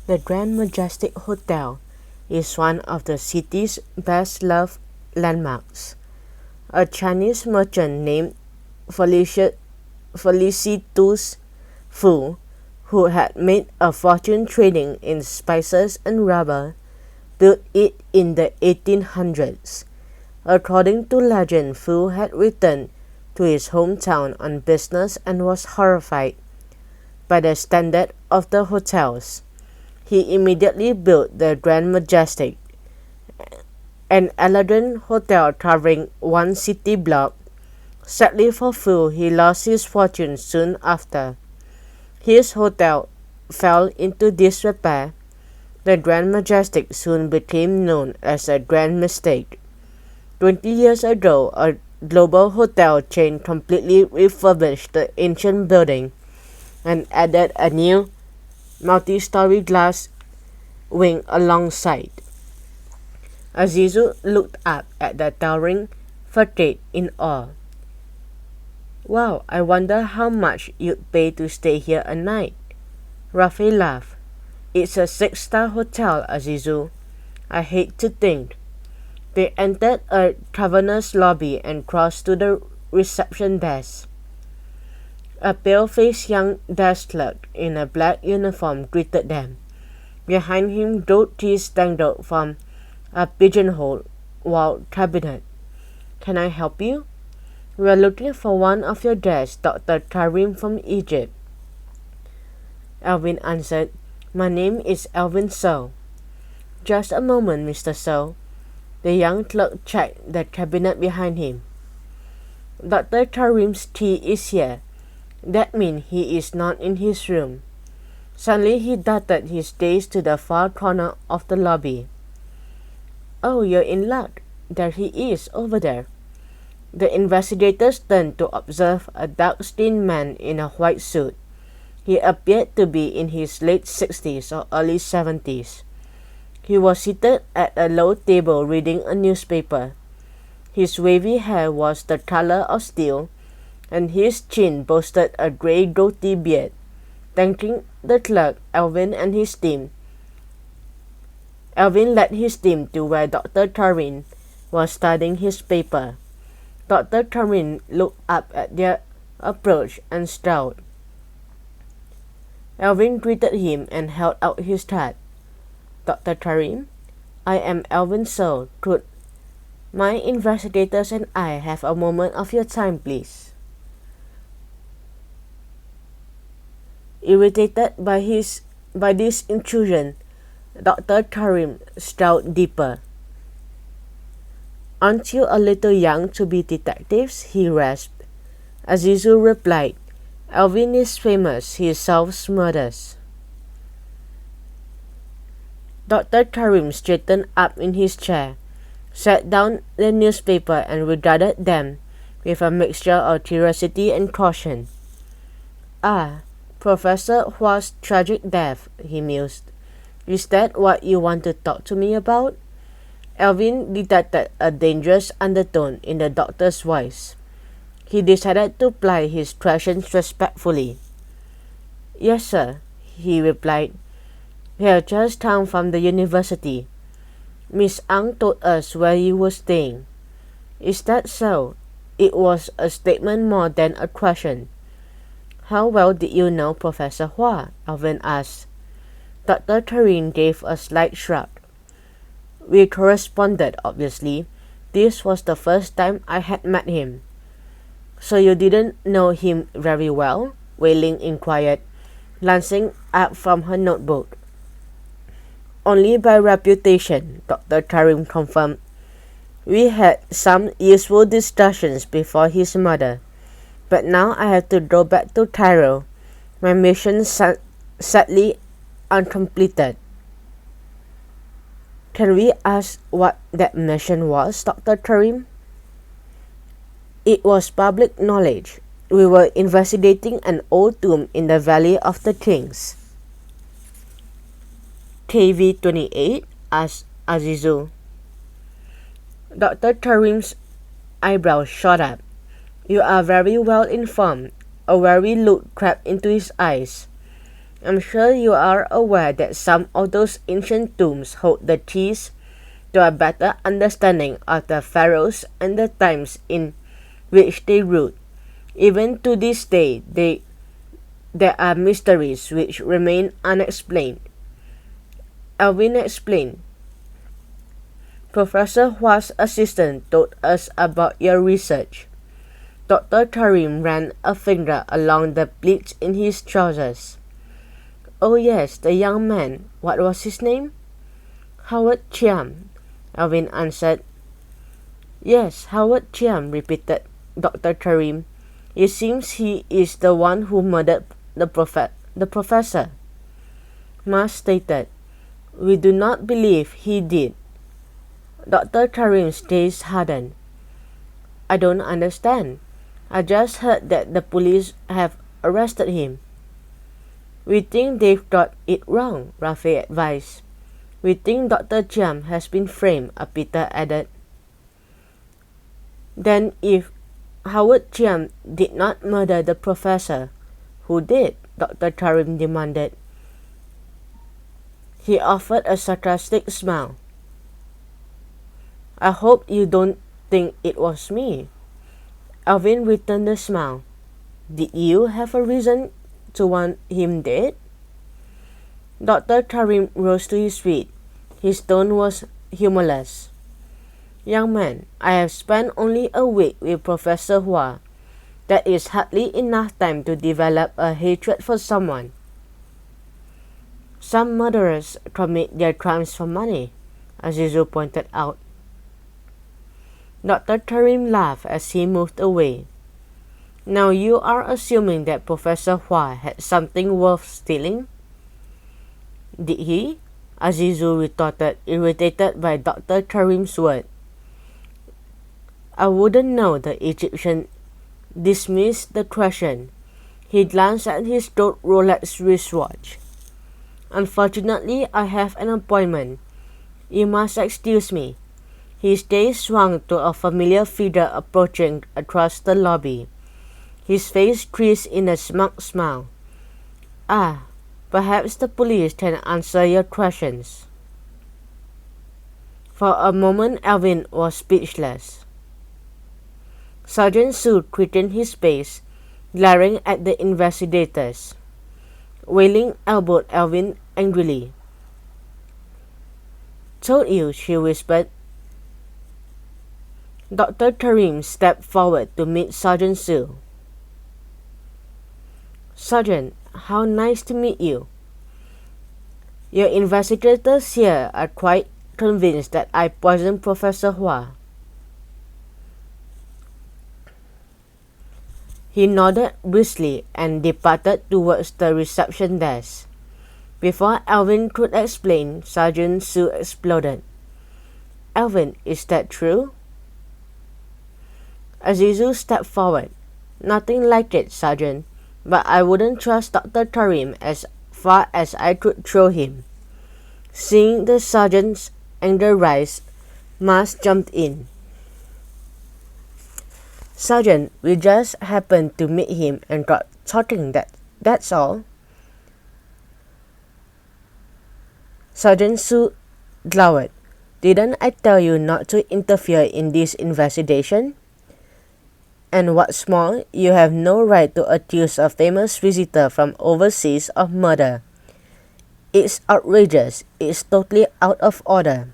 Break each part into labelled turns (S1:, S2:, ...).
S1: The Grand Majestic Hotel is one of the city's best-loved landmarks. A Chinese merchant named Felicitus Fu, who had made a fortune trading in spices and rubber, built it in the 1800s. According to legend, Fu had returned to his hometown on business and was horrified by the standard of the hotels. He immediately built the Grand Majestic, an elegant hotel covering one city block. Sadly for Fu, he lost his fortune soon after. His hotel fell into disrepair. The Grand Majestic soon became known as a grand mistake. 20 years ago, a global hotel chain completely refurbished the ancient building and added a new multi-story glass wing alongside. Azizu looked up at the towering facade in awe. Wow, I wonder how much you'd pay to stay here a night. Rafi laughed. It's a 6-star hotel, Azizu. I hate to think. They entered a cavernous lobby and crossed to the reception desk. A pale-faced young desk clerk in a black uniform greeted them. Behind him, gold keys dangled from a pigeonhole wall cabinet. Can I help you? We are looking for one of your guests, Dr. Karim from Egypt. Alvin answered. My name is Alvin So. Just a moment, Mr. So. The young clerk checked the cabinet behind him. Dr. Karim's key is here. That means he is not in his room. Suddenly he darted his gaze to the far corner of the lobby. Oh, you're in luck. There he is, over there. The investigators turned to observe a dark-skinned man in a white suit. He appeared to be in his late 60s or early 70s. He was seated at a low table reading a newspaper. His wavy hair was the color of steel, and his chin boasted a grey goatee beard. Thanking the clerk, Alvin led his team to where Dr. Karim was studying his paper. Dr. Karim looked up at their approach and scowled. Alvin greeted him and held out his card. Dr. Karim, I am Alvin So. Could my investigators and I have a moment of your time, please? Irritated by this intrusion, Dr. Karim scowled deeper. Aren't you a little young to be detectives? He rasped. Azizu replied. Alvin is famous. He solves murders. Dr. Karim straightened up in his chair, set down the newspaper and regarded them with a mixture of curiosity and caution. Ah, Professor Hua's tragic death, he mused. Is that what you want to talk to me about? Alvin detected a dangerous undertone in the doctor's voice. He decided to ply his questions respectfully. Yes, sir, he replied. We have just come from the university. Miss Ang told us where you were staying. Is that so? It was a statement more than a question. How well did you know Professor Hua? Alvin asked. Dr. Karim gave a slight shrug. We corresponded, obviously. This was the first time I had met him. So you didn't know him very well? Wei Ling inquired, glancing up from her notebook. Only by reputation, Dr. Karim confirmed. We had some useful discussions before his murder, but now I have to go back to Cairo. My mission sadly uncompleted. Can we ask what that mission was, Dr. Karim? It was public knowledge. We were investigating an old tomb in the Valley of the Kings. KV-28 asked Azizu. Dr. Karim's eyebrows shot up. You are very well informed. A weary look crept into his eyes. I'm sure you are aware that some of those ancient tombs hold the keys to a better understanding of the pharaohs and the times in which they ruled. Even to this day, there are mysteries which remain unexplained. Alvin explained. Professor Hua's assistant told us about your research. Dr. Karim ran a finger along the pleats in his trousers. Oh yes, the young man. What was his name? Howard Chiam, Alvin answered. Yes, Howard Chiam, repeated Dr. Karim. It seems he is the one who murdered the professor. Ma stated. We do not believe he did. Dr. Karim's gaze hardened. I don't understand. I just heard that the police have arrested him. We think they've got it wrong, Rafi advised. We think Dr. Chiam has been framed, Peter added. Then if Howard Chiam did not murder the professor, who did? Dr. Karim demanded. He offered a sarcastic smile. I hope you don't think it was me. Alvin returned the smile. Did you have a reason to want him dead? Dr. Karim rose to his feet. His tone was humorless. Young man, I have spent only a week with Professor Hua. That is hardly enough time to develop a hatred for someone. Some murderers commit their crimes for money, Azizu pointed out. Dr. Karim laughed as he moved away. Now you are assuming that Professor Hua had something worth stealing? Did he? Azizu retorted, irritated by Dr. Karim's word. I wouldn't know, the Egyptian dismissed the question. He glanced at his gold Rolex wristwatch. Unfortunately, I have an appointment. You must excuse me. His gaze swung to a familiar figure approaching across the lobby. His face creased in a smug smile. Ah, perhaps the police can answer your questions. For a moment, Alvin was speechless. Sergeant Su quickened his pace, glaring at the investigators. Wailing elbowed Alvin angrily. Told you, she whispered. Dr. Karim stepped forward to meet Sergeant Su. Sergeant, how nice to meet you. Your investigators here are quite convinced that I poisoned Professor Hua. He nodded briskly and departed towards the reception desk. Before Alvin could explain, Sergeant Su exploded. Alvin, is that true? Azizu stepped forward. Nothing like it, Sergeant, but I wouldn't trust Dr. Karim as far as I could throw him. Seeing the sergeant's anger rise, Mas jumped in. Sergeant, we just happened to meet him and got talking, that's all. Sergeant Su glowered. Didn't I tell you not to interfere in this investigation? And what's more, you have no right to accuse a famous visitor from overseas of murder. It's outrageous. It's totally out of order.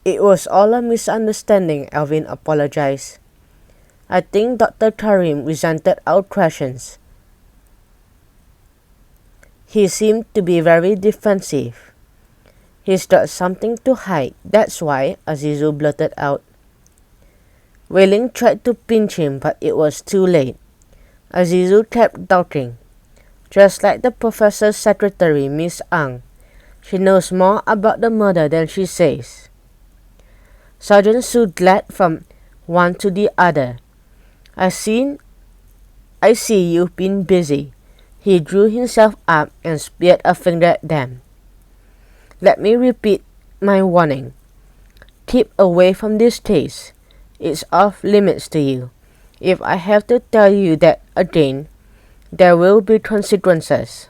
S1: It was all a misunderstanding, Alvin apologized. I think Dr. Karim resented our questions. He seemed to be very defensive. He's got something to hide, that's why, Azizu blurted out. Wei-Ling tried to pinch him, but it was too late. Azizu kept doubting. Just like the professor's secretary, Miss Ang, she knows more about the murder than she says. Sergeant Su glared from one to the other. I see you've been busy. He drew himself up and speared a finger at them. Let me repeat my warning. Keep away from this case. It's off limits to you. If I have to tell you that again, There will be consequences.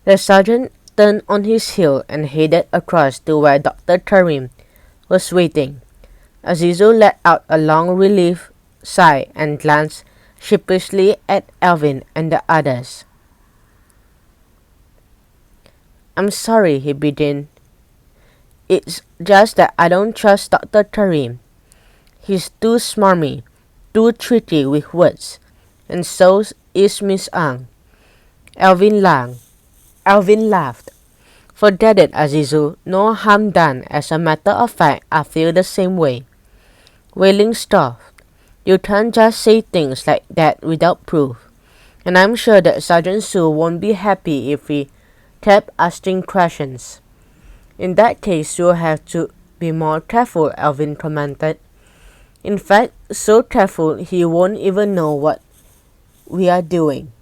S1: The sergeant turned on his heel and headed across to where Dr. Karim was waiting. Azizu let out a long relief sigh and glanced sheepishly at Alvin and the others. "I'm sorry," he began. "It's just that I don't trust Dr. Karim. He's too smarmy, too tricky with words, and so is Miss Ang." Alvin laughed. "Forget it, Azizu. No harm done. As a matter of fact, I feel the same way." Wailing stopped. "You can't just say things like that without proof. And I'm sure that Sergeant Sue won't be happy if we kept asking questions." "In that case, you'll have to be more careful," Alvin commented. "In fact, so careful he won't even know what we are doing."